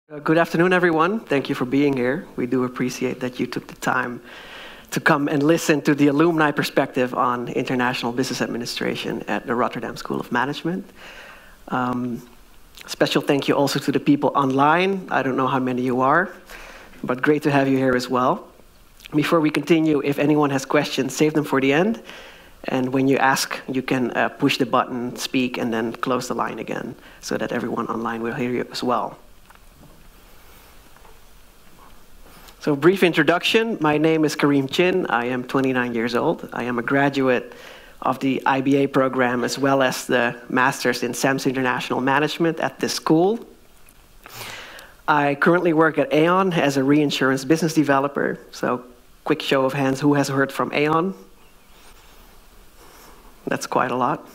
Good afternoon, everyone. Thank you for being here. We do appreciate that you took the time to come and listen to the alumni perspective on international business administration at the Rotterdam School of Management. Special thank you also to the people online. I don't know how many you are, but great to have you here as well. Before we continue, if anyone has questions, save them for the end. And when you ask, you can push the button, speak, and then close the line again so that everyone online will hear you as well. So brief introduction, my name is Kareem Chin, I am 29 years old. I am a graduate of the IBA program as well as the Masters in SAMS International Management at this school. I currently work at Aon as a reinsurance business developer. So quick show of hands, who has heard from Aon? That's quite a lot.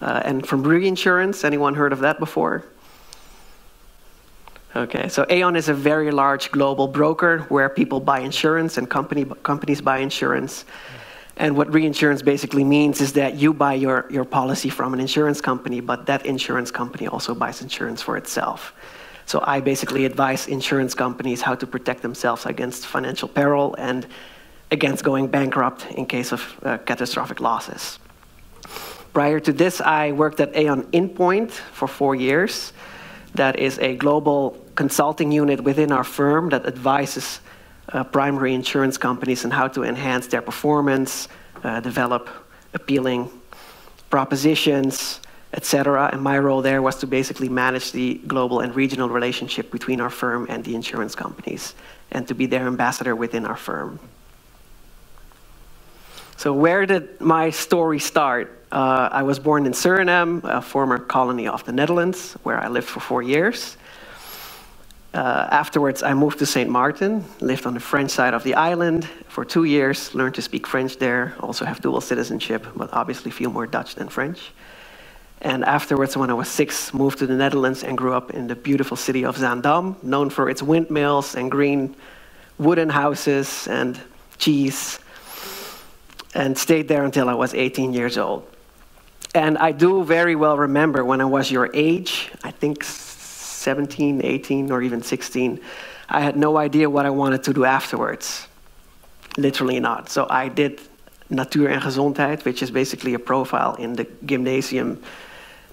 And from reinsurance, anyone heard of that before? Okay, so Aon is a very large global broker where people buy insurance and companies buy insurance. And what reinsurance basically means is that you buy your policy from an insurance company, but that insurance company also buys insurance for itself. So I basically advise insurance companies how to protect themselves against financial peril and against going bankrupt in case of catastrophic losses. Prior to this, I worked at Aon Inpoint for 4 years. That is a global consulting unit within our firm that advises primary insurance companies on how to enhance their performance, develop appealing propositions, etc. And my role there was to basically manage the global and regional relationship between our firm and the insurance companies, and to be their ambassador within our firm. So where did my story start? I was born in Suriname, a former colony of the Netherlands, where I lived for 4 years. Afterwards, I moved to St. Martin, lived on the French side of the island for 2 years, learned to speak French there, also have dual citizenship, but obviously feel more Dutch than French. And afterwards, when I was 6, moved to the Netherlands and grew up in the beautiful city of Zaandam, known for its windmills and green wooden houses and cheese, and stayed there until I was 18 years old. And I do very well remember when I was your age, I think 17, 18, or even 16, I had no idea what I wanted to do afterwards. Literally not. So I did Natuur en Gezondheid, which is basically a profile in the gymnasium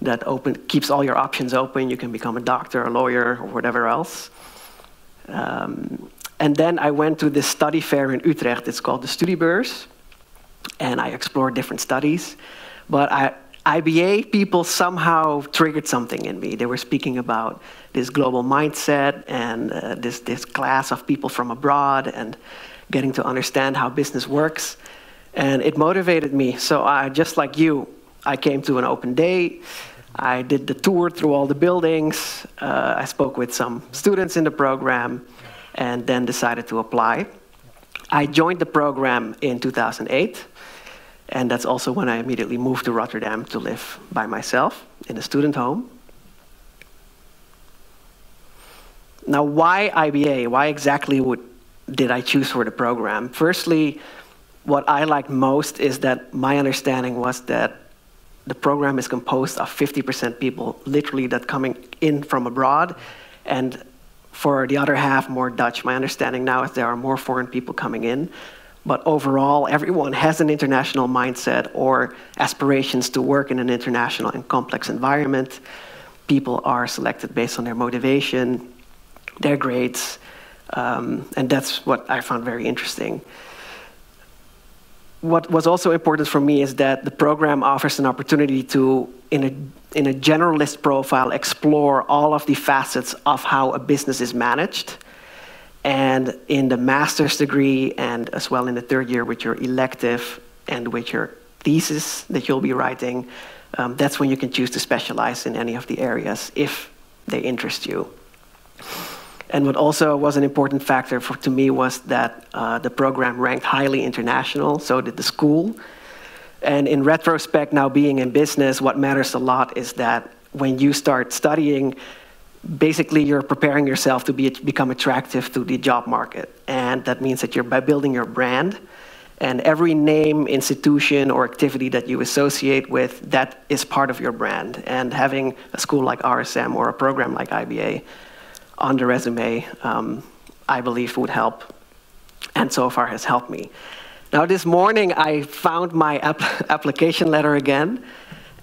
that keeps all your options open. You can become a doctor, a lawyer, or whatever else. And then I went to this study fair in Utrecht. It's called the Studiebeurs. And I explored different studies. But IBA people somehow triggered something in me. They were speaking about this global mindset and this class of people from abroad and getting to understand how business works. And it motivated me. So just like you, I came to an open day. I did the tour through all the buildings. I spoke with some students in the program and then decided to apply. I joined the program in 2008. And that's also when I immediately moved to Rotterdam to live by myself in a student home. Now, why IBA? Why exactly did I choose for the program? Firstly, what I liked most is that my understanding was that the program is composed of 50% people, literally that coming in from abroad, and for the other half, more Dutch. My understanding now is there are more foreign people coming in. But overall, everyone has an international mindset or aspirations to work in an international and complex environment. People are selected based on their motivation, their grades, and that's what I found very interesting. What was also important for me is that the program offers an opportunity to, in a generalist profile, explore all of the facets of how a business is managed. And in the master's degree, and as well in the 3rd year with your elective and with your thesis that you'll be writing, that's when you can choose to specialize in any of the areas if they interest you. And what also was an important factor to me was that the program ranked highly international, so did the school. And in retrospect, now being in business, what matters a lot is that when you start studying, basically you're preparing yourself to become attractive to the job market. And that means that you're by building your brand, and every name, institution, or activity that you associate with, that is part of your brand. And having a school like RSM or a program like IBA on the resume, I believe would help, and so far has helped me. Now this morning I found my application letter again,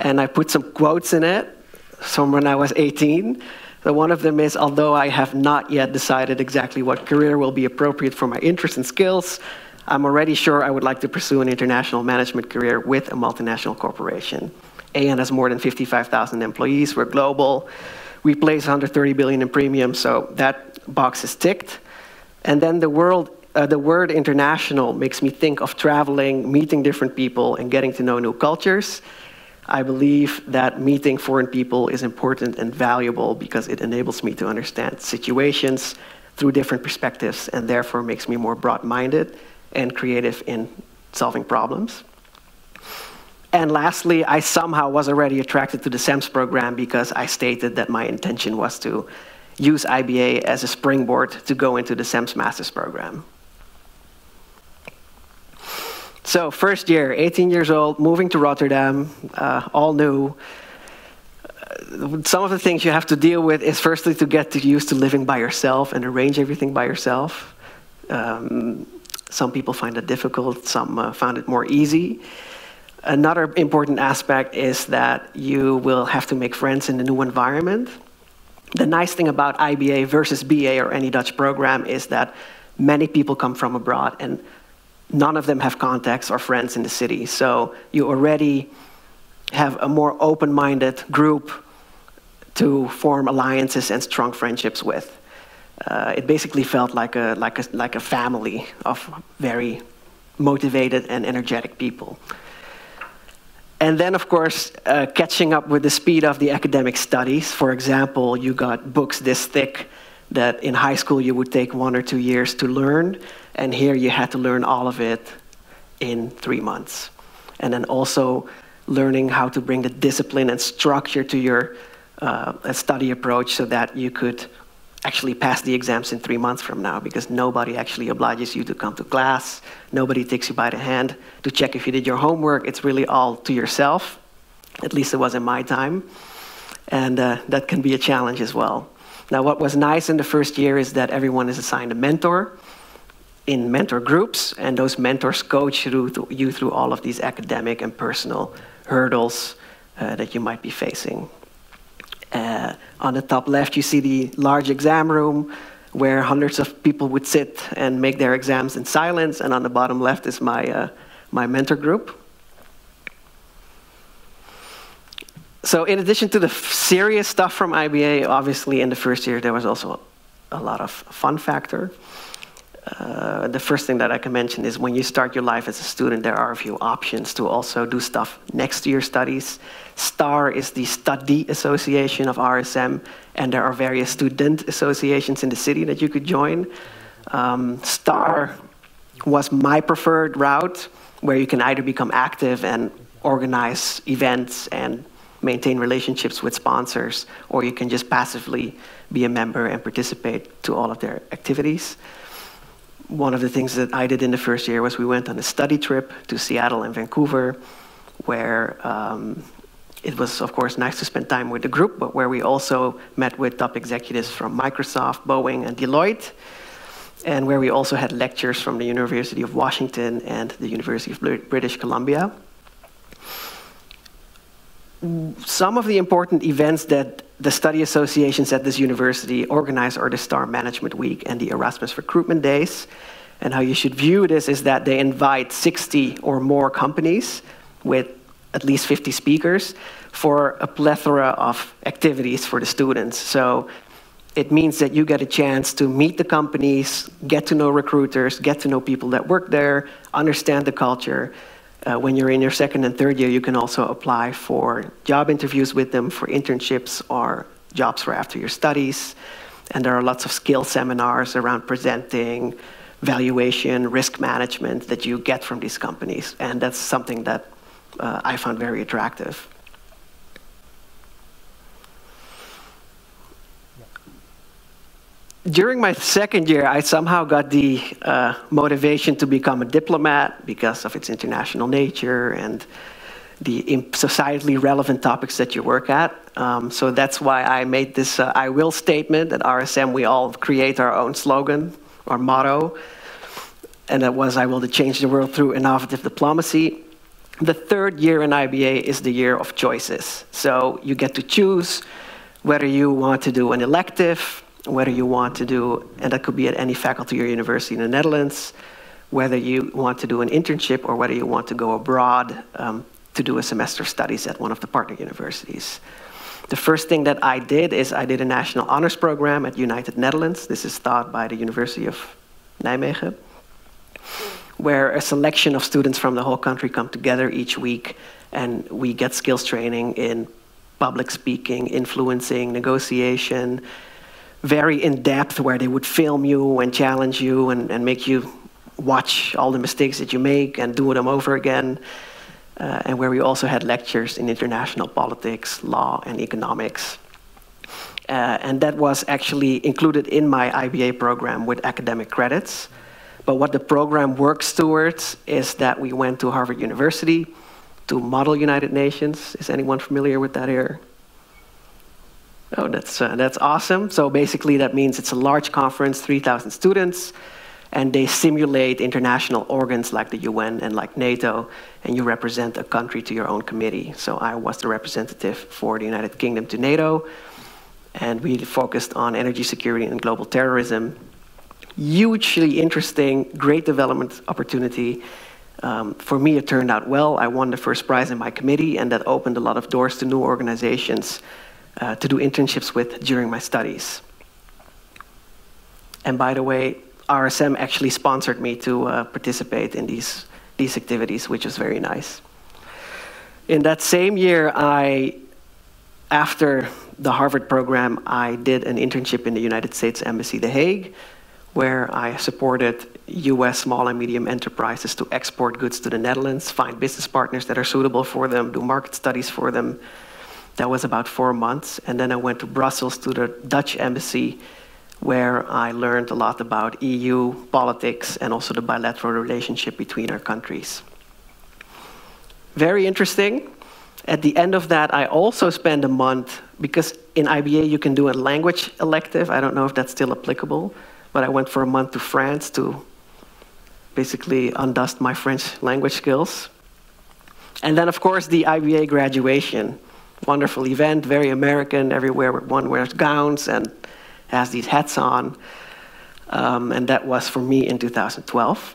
and I put some quotes in it from when I was 18. So one of them is, although I have not yet decided exactly what career will be appropriate for my interests and skills, I'm already sure I would like to pursue an international management career with a multinational corporation. AN has more than 55,000 employees, we're global, we place 130 billion in premiums, so that box is ticked. And then the word international makes me think of traveling, meeting different people, and getting to know new cultures. I believe that meeting foreign people is important and valuable because it enables me to understand situations through different perspectives and therefore makes me more broad-minded and creative in solving problems. And lastly, I somehow was already attracted to the SEMS program because I stated that my intention was to use IBA as a springboard to go into the SEMS Master's program. So first year, 18 years old, moving to Rotterdam, all new. Some of the things you have to deal with is firstly to get used to living by yourself and arrange everything by yourself. Some people find it difficult, some found it more easy. Another important aspect is that you will have to make friends in the new environment. The nice thing about IBA versus BA or any Dutch program is that many people come from abroad and none of them have contacts or friends in the city. So you already have a more open-minded group to form alliances and strong friendships with. It basically felt like a family of very motivated and energetic people. And then, of course, catching up with the speed of the academic studies. For example, you got books this thick that in high school you would take 1 or 2 years to learn, and here you had to learn all of it in 3 months. And then also learning how to bring the discipline and structure to your study approach so that you could actually pass the exams in 3 months from now, because nobody actually obliges you to come to class, nobody takes you by the hand to check if you did your homework. It's really all to yourself, at least it was in my time, and that can be a challenge as well. Now what was nice in the first year is that everyone is assigned a mentor in mentor groups, and those mentors coach you through all of these academic and personal hurdles that you might be facing. On the top left, you see the large exam room where hundreds of people would sit and make their exams in silence. And on the bottom left is my mentor group. So in addition to the serious stuff from IBA, obviously in the first year, there was also a lot of fun factor. The first thing that I can mention is when you start your life as a student, there are a few options to also do stuff next to your studies. STAR is the Study Association of RSM, and there are various student associations in the city that you could join. STAR was my preferred route, where you can either become active and organize events and maintain relationships with sponsors, or you can just passively be a member and participate to all of their activities. One of the things that I did in the first year was we went on a study trip to Seattle and Vancouver, where it was, of course, nice to spend time with the group, but where we also met with top executives from Microsoft, Boeing, and Deloitte, and where we also had lectures from the University of Washington and the University of British Columbia. Some of the important events that the study associations at this university organize are the STAR Management Week and the Erasmus Recruitment Days. And how you should view this is that they invite 60 or more companies with at least 50 speakers for a plethora of activities for the students. So it means that you get a chance to meet the companies, get to know recruiters, get to know people that work there, understand the culture. When you're in your second and third year, you can also apply for job interviews with them, for internships or jobs for after your studies. And there are lots of skill seminars around presenting, valuation, risk management that you get from these companies. And that's something that I found very attractive. During my second year, I somehow got the motivation to become a diplomat because of its international nature and the societally relevant topics that you work at. So that's why I made this I will statement. At RSM, we all create our own slogan, our motto, and that was, I will change the world through innovative diplomacy. The third year in IBA is the year of choices. So you get to choose whether you want to do an elective, whether you want to do, and that could be at any faculty or university in the Netherlands, whether you want to do an internship or whether you want to go abroad to do a semester of studies at one of the partner universities. The first thing that I did is I did a national honors program at United Netherlands. This is taught by the University of Nijmegen, where a selection of students from the whole country come together each week, and we get skills training in public speaking, influencing, negotiation, very in-depth, where they would film you and challenge you and make you watch all the mistakes that you make and do them over again. And where we also had lectures in international politics, law, and economics. And that was actually included in my IBA program with academic credits. But what the program works towards is that we went to Harvard University to model United Nations. Is anyone familiar with that here? Oh, that's awesome. So basically that means it's a large conference, 3,000 students, and they simulate international organs like the UN and like NATO, and you represent a country to your own committee. So I was the representative for the United Kingdom to NATO, and we focused on energy security and global terrorism. Hugely interesting, great development opportunity. For me, it turned out well. I won the first prize in my committee, and that opened a lot of doors to new organizations to do internships with during my studies. And by the way, RSM actually sponsored me to participate in these activities, which was very nice. In that same year, after the Harvard program, I did an internship in the United States Embassy, The Hague, where I supported US small and medium enterprises to export goods to the Netherlands, find business partners that are suitable for them, do market studies for them. That was about 4 months. And then I went to Brussels to the Dutch Embassy, where I learned a lot about EU politics and also the bilateral relationship between our countries. Very interesting. At the end of that, I also spent a month, because in IBA you can do a language elective. I don't know if that's still applicable, but I went for a month to France to basically undust my French language skills. And then, of course, the IBA graduation. Wonderful event, very American, everywhere one wears gowns and has these hats on. And that was for me in 2012.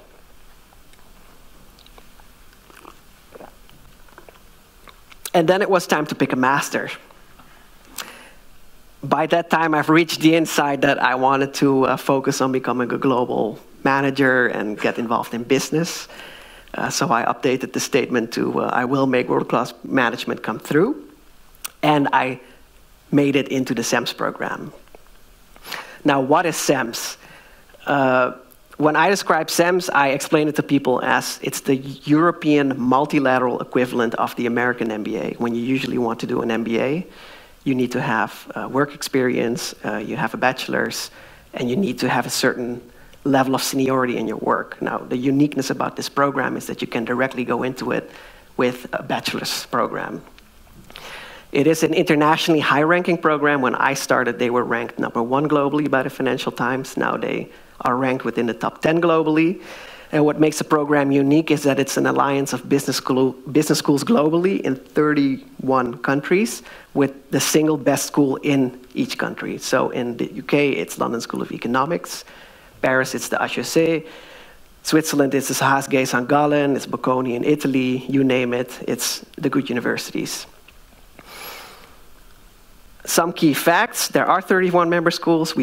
And then it was time to pick a master. By that time, I've reached the insight that I wanted to focus on becoming a global manager and get involved in business. So I updated the statement to, I will make world-class management come through. And I made it into the SEMS program. Now, what is SEMS? When I describe SEMS, I explain it to people as it's the European multilateral equivalent of the American MBA. When you usually want to do an MBA, you need to have work experience, you have a bachelor's, and you need to have a certain level of seniority in your work. Now, the uniqueness about this program is that you can directly go into it with a bachelor's program. It is an internationally high-ranking program. When I started, they were ranked #1 globally by the Financial Times. Now they are ranked within the top 10 globally. And what makes the program unique is that it's an alliance of business schools globally in 31 countries, with the single best school in each country. So in the UK, it's London School of Economics. Paris, it's the HEC. Switzerland, it's the HSG St. Gallen. It's Bocconi in Italy. You name it. It's the good universities. Some key facts: there are 31 member schools.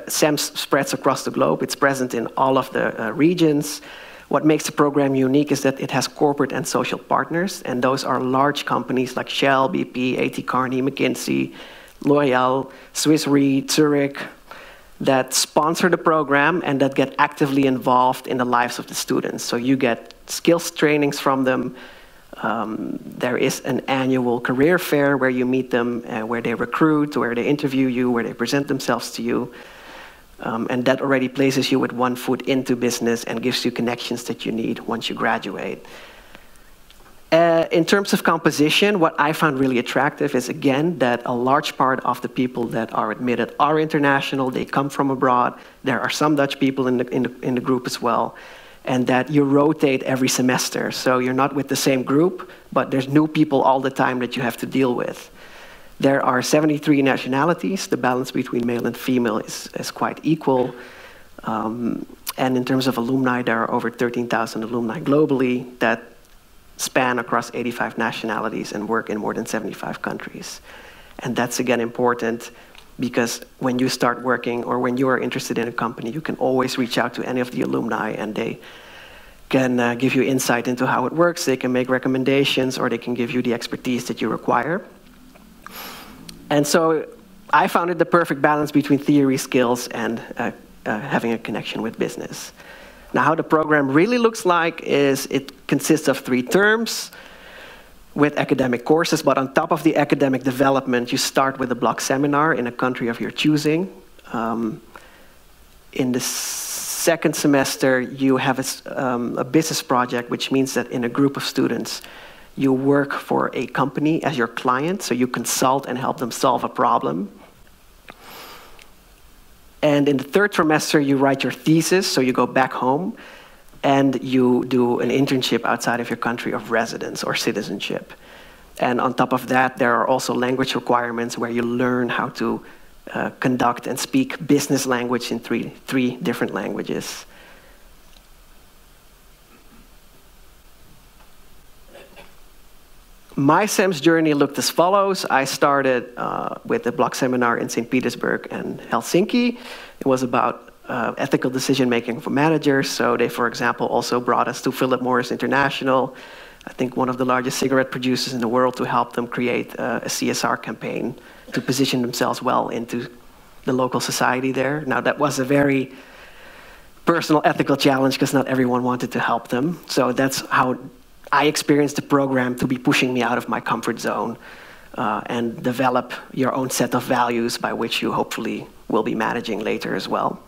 SEMS spreads across the globe. It's present in all of the regions. What makes the program unique is that it has corporate and social partners, and those are large companies like Shell, BP, A.T. Kearney, McKinsey, L'Oreal, Swiss Re, Zurich, that sponsor the program and that get actively involved in the lives of the students. So you get skills trainings from them. There is an annual career fair where you meet them, where they recruit, where they interview you, where they present themselves to you. And that already places you with one foot into business and gives you connections that you need once you graduate. In terms of composition, what I found really attractive is, again, that a large part of the people that are admitted are international. They come from abroad. There are some Dutch people in the group as well. And that you rotate every semester. So you're not with the same group, but there's new people all the time that you have to deal with. There are 73 nationalities. The balance between male and female is quite equal. And in terms of alumni, there are over 13,000 alumni globally that span across 85 nationalities and work in more than 75 countries. And that's, again, important because when you start working or when you are interested in a company, you can always reach out to any of the alumni and they can give you insight into how it works. They can make recommendations or they can give you the expertise that you require. And so I found it the perfect balance between theory, skills, and having a connection with business. Now, how the program really looks like is it consists of 3 terms with academic courses, but on top of the academic development, you start with a block seminar in a country of your choosing. In the second semester, you have a business project, which means that in a group of students, you work for a company as your client, so you consult and help them solve a problem. And in the third trimester, you write your thesis, so you go back home, and you do an internship outside of your country of residence or citizenship. And on top of that, there are also language requirements where you learn how to conduct and speak business language in three different languages. My SEMS journey looked as follows. I started with a block seminar in St. Petersburg and Helsinki. It was about ethical decision-making for managers. So they, for example, also brought us to Philip Morris International, I think one of the largest cigarette producers in the world, to help them create a CSR campaign to position themselves well into the local society there. Now, that was a very personal ethical challenge because not everyone wanted to help them. So that's how I experienced the program to be pushing me out of my comfort zone and develop your own set of values by which you hopefully will be managing later as well.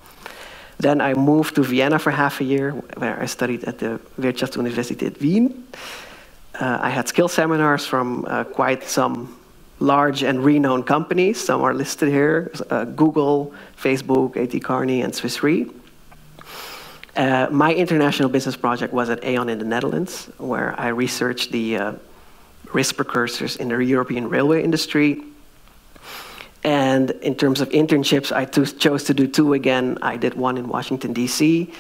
Then I moved to Vienna for half a year, where I studied at the Wirtschaftsuniversität Wien. I had skill seminars from quite some large and renowned companies. Some are listed here, Google, Facebook, A.T. Kearney, and Swiss Re. My international business project was at Aon in the Netherlands, where I researched the risk precursors in the European railway industry. And in terms of internships, I chose to do 2 again. I did one in Washington, D.C.,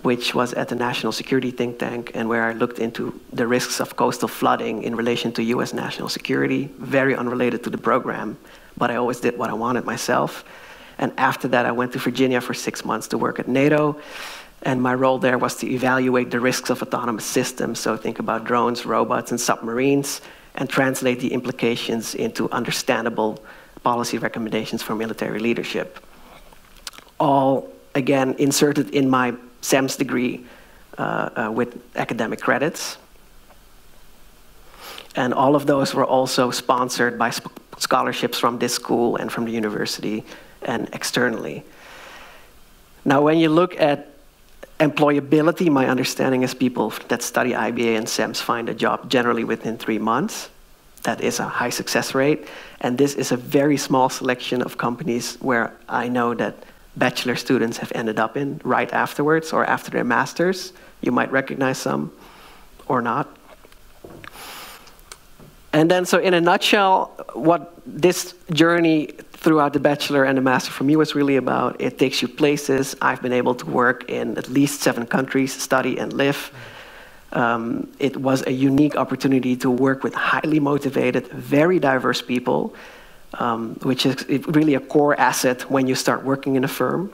which was at the National Security Think Tank, and where I looked into the risks of coastal flooding in relation to U.S. national security, very unrelated to the program, but I always did what I wanted myself. And after that, I went to Virginia for 6 months to work at NATO. And my role there was to evaluate the risks of autonomous systems. So think about drones, robots, and submarines, and translate the implications into understandable policy recommendations for military leadership. All, again, inserted in my SEMS degree with academic credits. And all of those were also sponsored by scholarships from this school and from the university and externally. Now, when you look at employability, my understanding is people that study IBA and SEMS find a job generally within 3 months. That is a high success rate. And this is a very small selection of companies where I know that bachelor students have ended up in right afterwards or after their masters. You might recognize some or not. And then, so in a nutshell, what this journey throughout the bachelor and the master for me was really about, it takes you places. I've been able to work in at least 7 countries, study and live. It was a unique opportunity to work with highly motivated, very diverse people, which is really a core asset when you start working in a firm,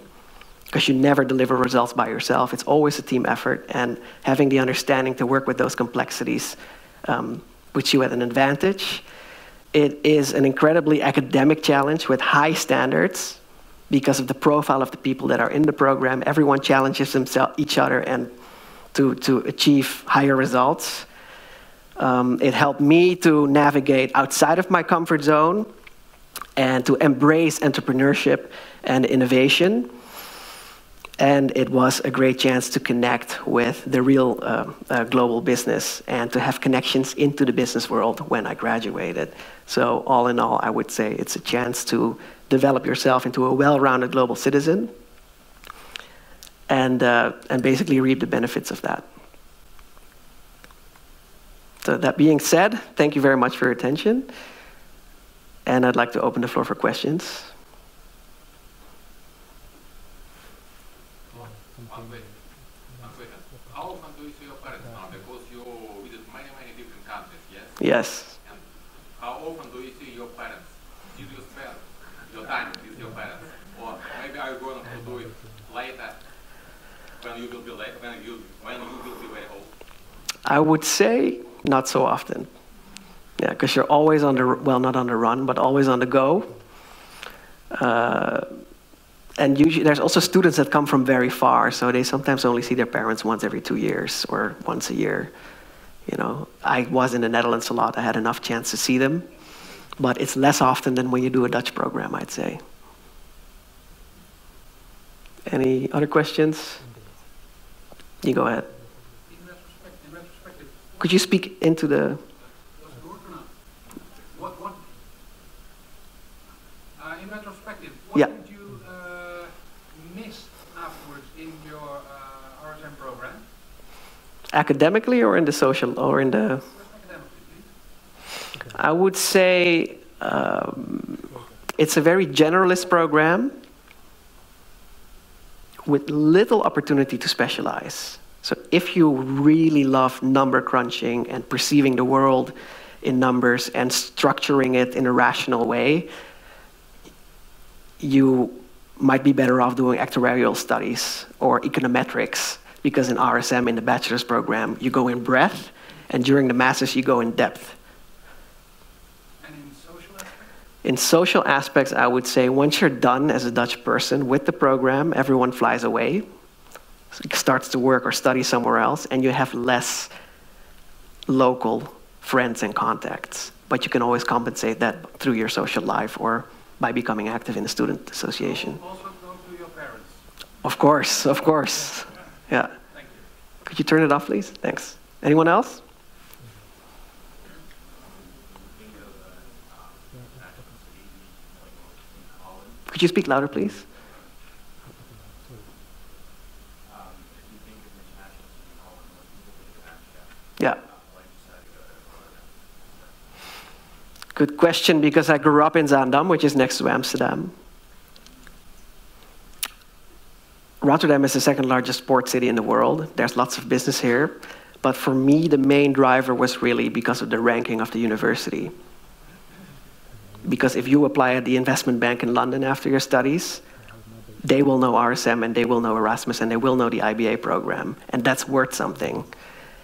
because you never deliver results by yourself. It's always a team effort, and having the understanding to work with those complexities puts you at an advantage. It is an incredibly academic challenge with high standards because of the profile of the people that are in the program. Everyone challenges each other and to achieve higher results. It helped me to navigate outside of my comfort zone and to embrace entrepreneurship and innovation. And it was a great chance to connect with the real global business and to have connections into the business world when I graduated. So all in all, I would say it's a chance to develop yourself into a well-rounded global citizen and basically reap the benefits of that. So that being said, thank you very much for your attention. And I'd like to open the floor for questions. How often do you see your parents now? Because you visit many, many different countries, yes? Yes. And how often do you see your parents? Did you spend your time with your parents? Or maybe are you going to do it later when you will be when you will be very old? I would say not so often. Yeah, because you're always on the, well, not on the run, but always on the go. And usually there's also students that come from very far, so they sometimes only see their parents once every 2 years or once a year. You know, I was in the Netherlands a lot. I had enough chance to see them, but it's less often than when you do a Dutch program, I'd say. Any other questions? You go ahead. In retrospective, Could you speak into the... in retrospective, what Yeah. did you miss afterwards in your RSM program? Academically or in the social, or in the... First academically, please. I would say it's a very generalist program with little opportunity to specialize. So if you really love number crunching and perceiving the world in numbers and structuring it in a rational way, you might be better off doing actuarial studies or econometrics, because in RSM, in the bachelor's program, you go in breadth, and during the master's, you go in depth. And in social aspects? In social aspects, I would say once you're done as a Dutch person with the program, everyone flies away, starts to work or study somewhere else, and you have less local friends and contacts. But you can always compensate that through your social life or by becoming active in the student association. Also go to your parents. Of course, of course. Yeah. Thank you. Could you turn it off, please? Thanks. Anyone else? Could you speak louder, please? Yeah. Good question, because I grew up in Zaandam, which is next to Amsterdam. Rotterdam is the second largest port city in the world. There's lots of business here. But for me, the main driver was really because of the ranking of the university. Because if you apply at the investment bank in London after your studies, they will know RSM and they will know Erasmus and they will know the IBA program. And that's worth something.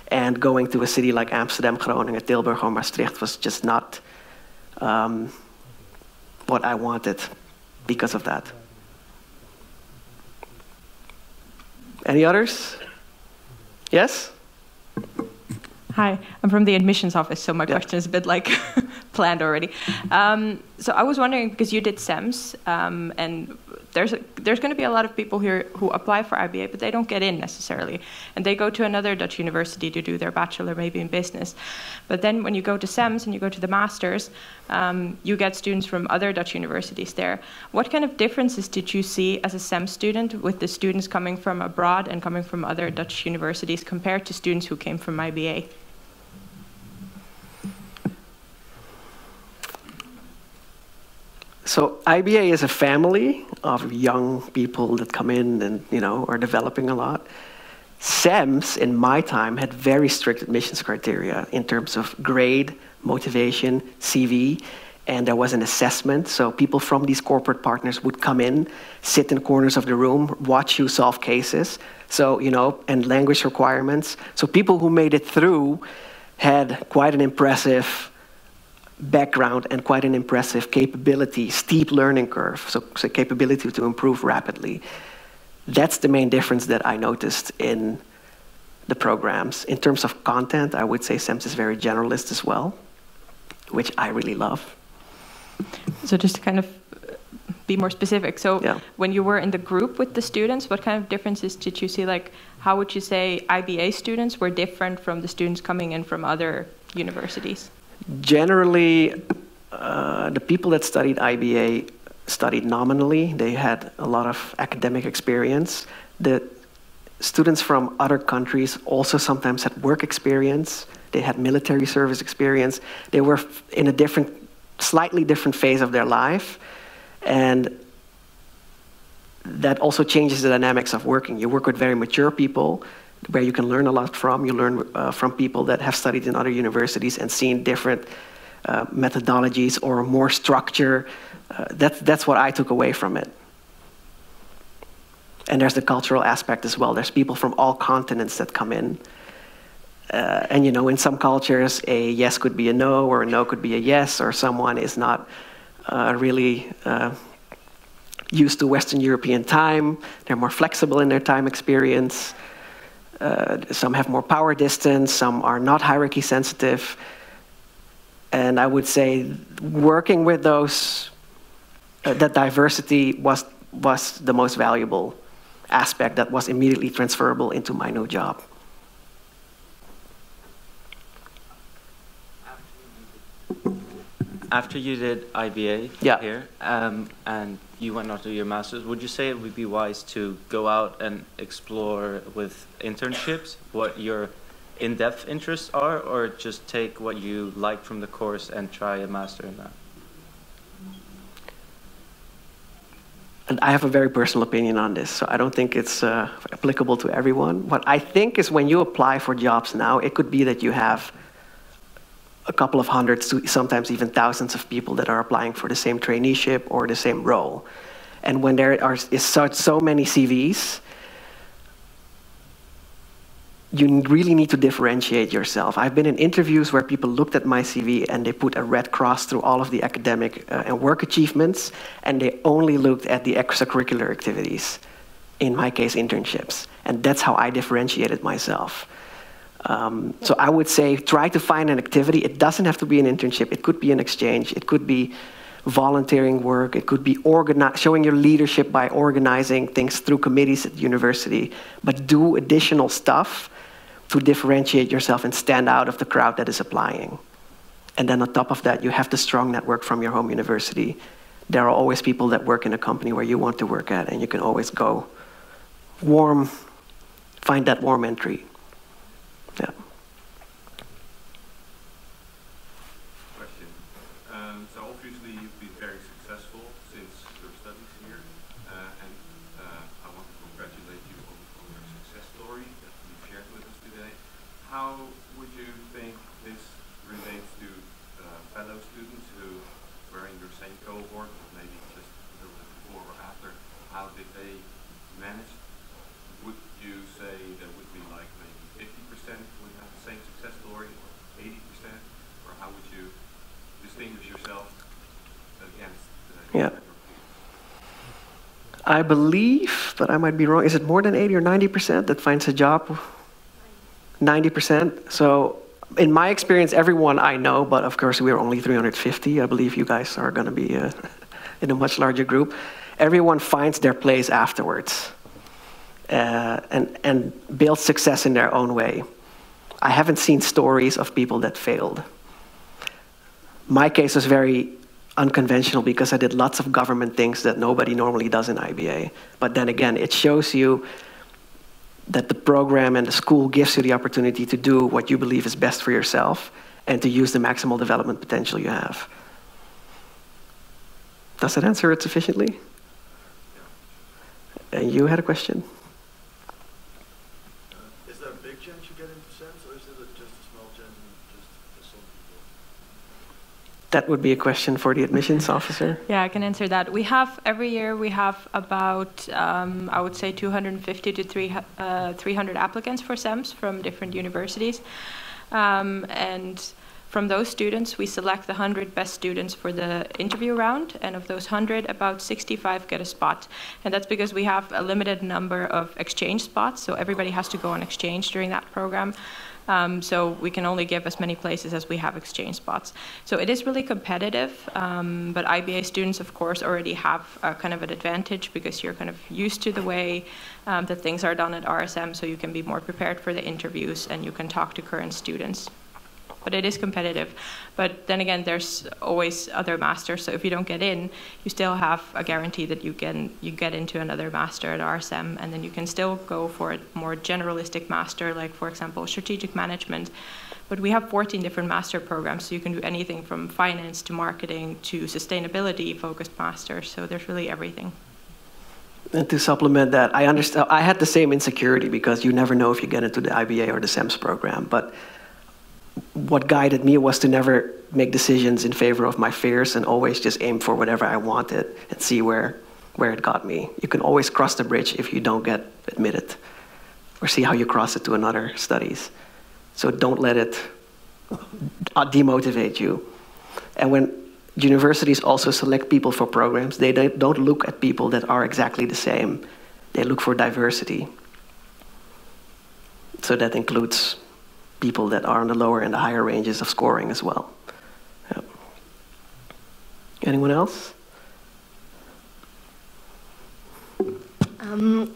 And going to a city like Amsterdam, Groningen, Tilburg, or Maastricht was just not what I wanted because of that. Any others? Yes? Hi, I'm from the admissions office, so my question is a bit like planned already. So I was wondering, because you did SEMS, and there's going to be a lot of people here who apply for IBA, but they don't get in necessarily. And they go to another Dutch university to do their bachelor, maybe in business. But then when you go to SEMS and you go to the masters, you get students from other Dutch universities there. What kind of differences did you see as a SEMS student with the students coming from abroad and coming from other Dutch universities compared to students who came from IBA? So IBA is a family of young people that come in and, you know, are developing a lot. SEMS, in my time, had very strict admissions criteria in terms of grade, motivation, CV, and there was an assessment. So people from these corporate partners would come in, sit in corners of the room, watch you solve cases. So, you know, and language requirements. So people who made it through had quite an impressive background and quite an impressive capability, steep learning curve, so capability to improve rapidly. That's the main difference that I noticed in the programs. In terms of content, I would say SEMS is very generalist as well, which I really love. So just to kind of be more specific. So Yeah. when you were in the group with the students, what kind of differences did you see? Like, how would you say IBA students were different from the students coming in from other universities? Generally, the people that studied IBA studied nominally. They had a lot of academic experience. The students from other countries also sometimes had work experience. They had military service experience. They were in a slightly different phase of their life. And that also changes the dynamics of working. You work with very mature people where you can learn a lot from. You learn from people that have studied in other universities and seen different methodologies or more structure. That's what I took away from it. And there's the cultural aspect as well. There's people from all continents that come in. And in some cultures, a yes could be a no, or a no could be a yes, or someone is not really used to Western European time. They're more flexible in their time experience. Some have more power distance. Some are not hierarchy sensitive. And I would say working with that diversity was the most valuable aspect that was immediately transferable into my new job. After you did IBA here, and you went on to your master's, would you say it would be wise to go out and explore with internships what your in-depth interests are, or just take what you like from the course and try a master in that? And I have a very personal opinion on this, so I don't think it's applicable to everyone. What I think is when you apply for jobs now, it could be that you have a couple of hundreds, sometimes even thousands of people that are applying for the same traineeship or the same role. And when there is so many CVs, you really need to differentiate yourself. I've been in interviews where people looked at my CV and they put a red cross through all of the academic and work achievements, and they only looked at the extracurricular activities, in my case, internships. And that's how I differentiated myself. So I would say try to find an activity. It doesn't have to be an internship. It could be an exchange. It could be volunteering work. It could be showing your leadership by organizing things through committees at the university. But do additional stuff to differentiate yourself and stand out of the crowd that is applying. And then on top of that, you have the strong network from your home university. There are always people that work in a company where you want to work at, and you can always go find that warm entry. Yeah. Question. So obviously you've been very successful since your studies here, and I want to congratulate you on your success story that you shared with us today. How would you think this relates to fellow students who were in your same cohort, or maybe just a little bit before or after? How did they manage? Would you say there would be like maybe 50% would have the same success story, or 80%? Or how would you distinguish yourself against your peers? I believe, but I might be wrong, is it more than 80 or 90% that finds a job? 90%. So in my experience, everyone I know, but of course we're only 350. I believe you guys are going to be in a much larger group. Everyone finds their place afterwards. And build success in their own way. I haven't seen stories of people that failed. My case was very unconventional because I did lots of government things that nobody normally does in IBA. But then again, it shows you that the program and the school gives you the opportunity to do what you believe is best for yourself and to use the maximal development potential you have. Does that answer it sufficiently? And you had a question? Chance you get into SEMS, or is it just a small chance just for some people? That would be a question for the admissions officer. Yeah, I can answer that. Every year we have about, I would say 250 to 300 applicants for SEMS from different universities. And from those students, we select the 100 best students for the interview round, and of those 100, about 65 get a spot. And that's because we have a limited number of exchange spots, so everybody has to go on exchange during that program. So we can only give as many places as we have exchange spots. So it is really competitive, but IBA students, of course, already have kind of an advantage because you're kind of used to the way that things are done at RSM, so you can be more prepared for the interviews and you can talk to current students. But it is competitive. But then again, there's always other masters. So if you don't get in, you still have a guarantee that you get into another master at RSM, and then you can still go for a more generalistic master, like for example, strategic management. But we have 14 different master programs, so you can do anything from finance to marketing to sustainability-focused masters. So there's really everything. And to supplement that, I understand. I had the same insecurity because you never know if you get into the IBA or the SEMS program, but what guided me was to never make decisions in favor of my fears and always just aim for whatever I wanted and see where it got me. You can always cross the bridge if you don't get admitted, or see how you cross it to another studies. So don't let it demotivate you. And when universities also select people for programs, they don't look at people that are exactly the same. They look for diversity. So that includes people that are on the lower and the higher ranges of scoring as well. Yeah. Anyone else?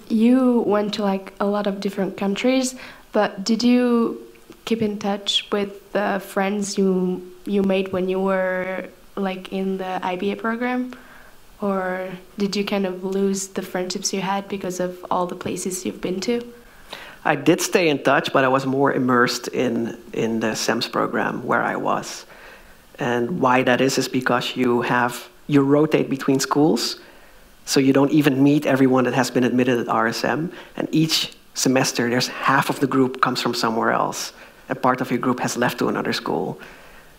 You went to like a lot of different countries, but did you keep in touch with the friends you made when you were like in the IBA program? Or did you kind of lose the friendships you had because of all the places you've been to? I did stay in touch, but I was more immersed in the SEMS program where I was. And why that is because you rotate between schools, so you don't even meet everyone that has been admitted at RSM. And each semester, there's half of the group comes from somewhere else. A part of your group has left to another school.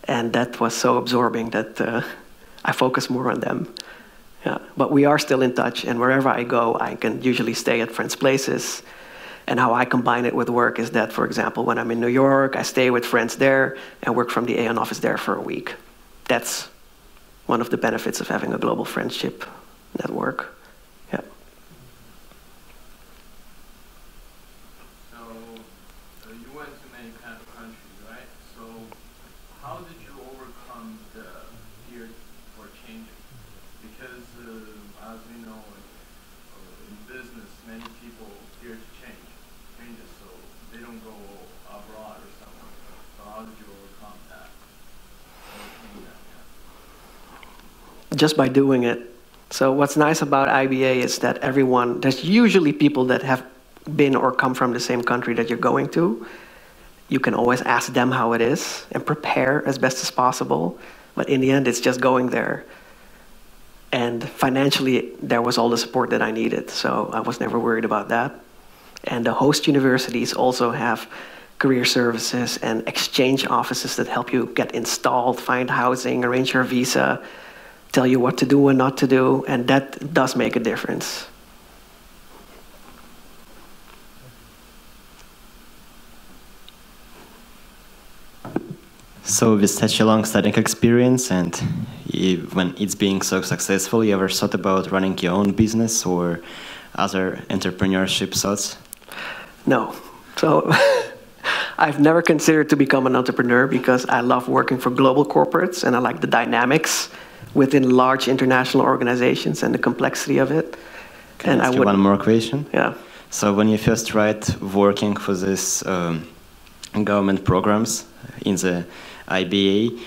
And that was so absorbing that I focus more on them. Yeah. But we are still in touch, and wherever I go, I can usually stay at friends' places. And how I combine it with work is that, for example, when I'm in New York, I stay with friends there and work from the Aon office there for a week. That's one of the benefits of having a global friendship network. Yeah. So you went to many kind of countries, right? So how did you overcome the fear for changing? Because as we know, in business, many people fear to change. So they don't go abroad or something. So how did you overcome that? Just by doing it. So what's nice about IBA is that there's usually people that have been or come from the same country that you're going to. You can always ask them how it is and prepare as best as possible. But in the end, it's just going there. And financially, there was all the support that I needed. So I was never worried about that. And the host universities also have career services and exchange offices that help you get installed, find housing, arrange your visa, tell you what to do and not to do, and that does make a difference. So with such a long studying experience and when it's being so successful, you ever thought about running your own business or other entrepreneurship thoughts? No. So I've never considered to become an entrepreneur because I love working for global corporates and I like the dynamics within large international organizations and the complexity of it. Can I ask you one more question? Yeah. So when you first tried working for this government programs in the IBA,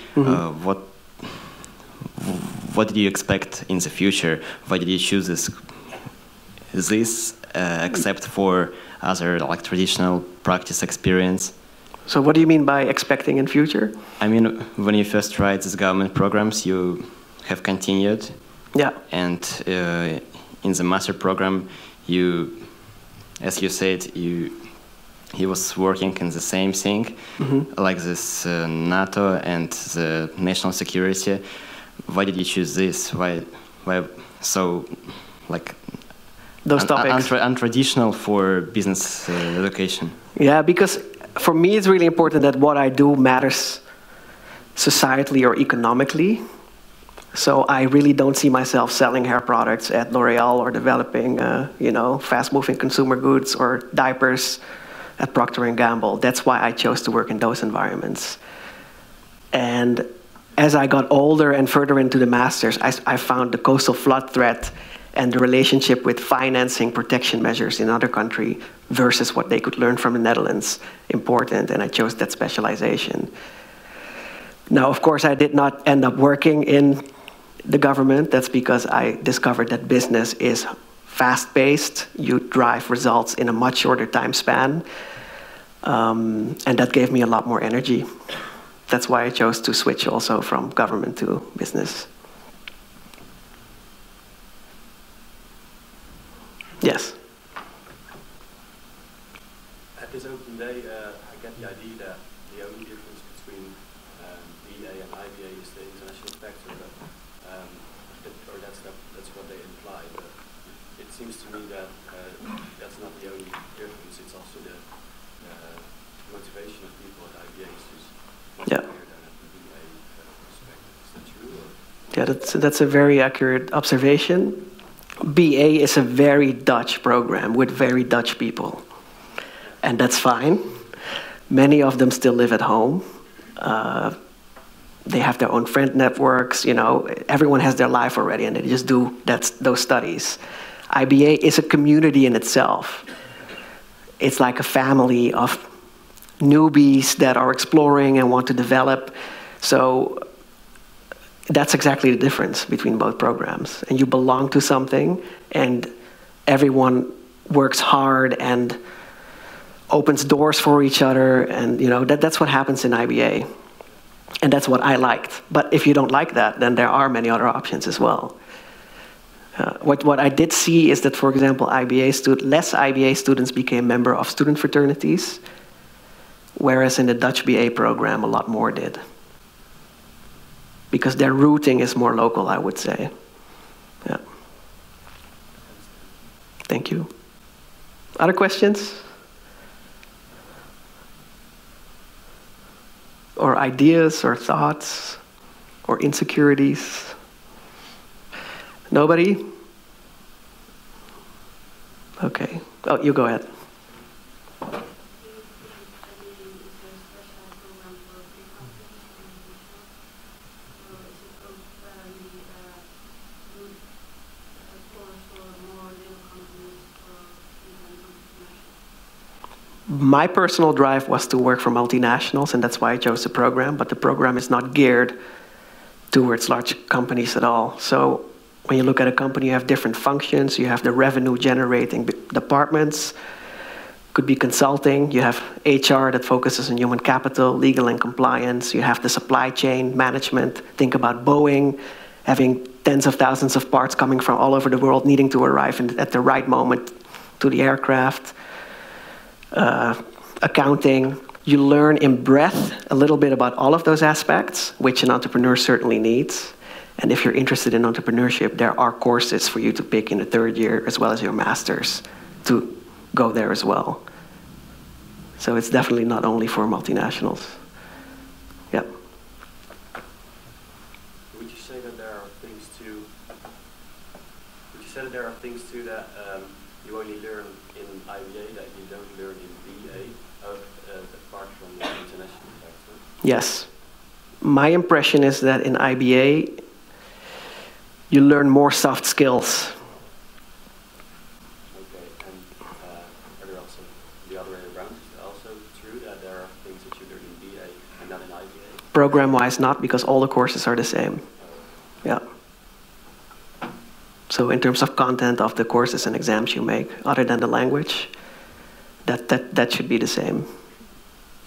what did you expect in the future? Why did you choose this except for other like traditional practice experience? So what do you mean by expecting in future? I mean, when you first tried these government programs, you have continued. Yeah. And in the master program, as you said, he was working in the same thing, like this NATO and the national security. Why did you choose this? Why so like those topics untraditional for business education? Yeah, because for me it's really important that what I do matters societally or economically. So I really don't see myself selling hair products at L'Oreal or developing, fast-moving consumer goods or diapers at Procter & Gamble. That's why I chose to work in those environments. And as I got older and further into the masters, I found the coastal flood threat and the relationship with financing protection measures in other country versus what they could learn from the Netherlands important, and I chose that specialization. Now, of course, I did not end up working in the government. That's because I discovered that business is fast-paced. You drive results in a much shorter time span, and that gave me a lot more energy. That's why I chose to switch also from government to business. Yes? At this open day, I get the idea that the only difference between BA and IBA is the international factor, or that's what they imply. But it seems to me that that's not the only difference. It's also the motivation of people at IBA is just much higher than at the BA perspective. Is that true? Or? Yeah, that's a very accurate observation. BA is a very Dutch program with very Dutch people. And that's fine. Many of them still live at home. They have their own friend networks, you know, everyone has their life already and they just do those studies. IBA is a community in itself. It's like a family of newbies that are exploring and want to develop. So that's exactly the difference between both programs. And you belong to something, and everyone works hard and opens doors for each other, and you know that's what happens in IBA. And that's what I liked. But if you don't like that, then there are many other options as well. What I did see is that, for example, less IBA students became member of student fraternities, whereas in the Dutch BA program, a lot more did. Because their rooting is more local, I would say. Yeah. Thank you. Other questions? Or ideas, or thoughts, or insecurities? Nobody? Okay. Oh, you go ahead. My personal drive was to work for multinationals, and that's why I chose the program, but the program is not geared towards large companies at all. So when you look at a company, you have different functions. You have the revenue generating departments, could be consulting. You have HR that focuses on human capital, legal and compliance. You have the supply chain management. Think about Boeing having tens of thousands of parts coming from all over the world, needing to arrive at the right moment to the aircraft. Accounting, you learn in breadth a little bit about all of those aspects, which an entrepreneur certainly needs. And if you're interested in entrepreneurship, there are courses for you to pick in the third year, as well as your master's, to go there as well. So it's definitely not only for multinationals. Yep. Would you say that there are things too? Would you say that there are things too that you only learn in IBA that you don't learn in BA, apart from the international factor? Yes. My impression is that in IBA, you learn more soft skills. Okay, and are there also the other way around? Is it also true that there are things that you learn in BA and not in IBA? Program-wise, not, because all the courses are the same. Yeah. So in terms of content of the courses and exams you make, other than the language, that should be the same.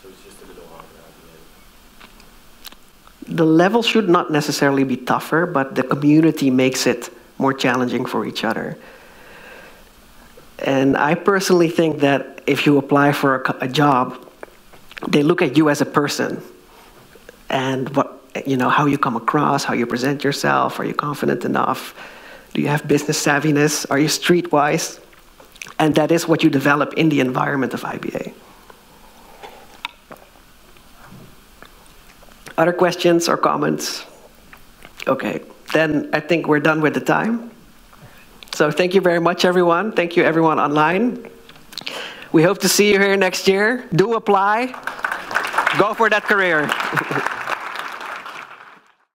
So it's just a little harder IBA? The level should not necessarily be tougher, but the community makes it more challenging for each other. And I personally think that if you apply for a job, they look at you as a person and how you come across, how you present yourself, are you confident enough? Do you have business savviness? Are you streetwise? And that is what you develop in the environment of IBA. Other questions or comments? Okay, then I think we're done with the time. So thank you very much, everyone. Thank you, everyone online. We hope to see you here next year. Do apply. Go for that career.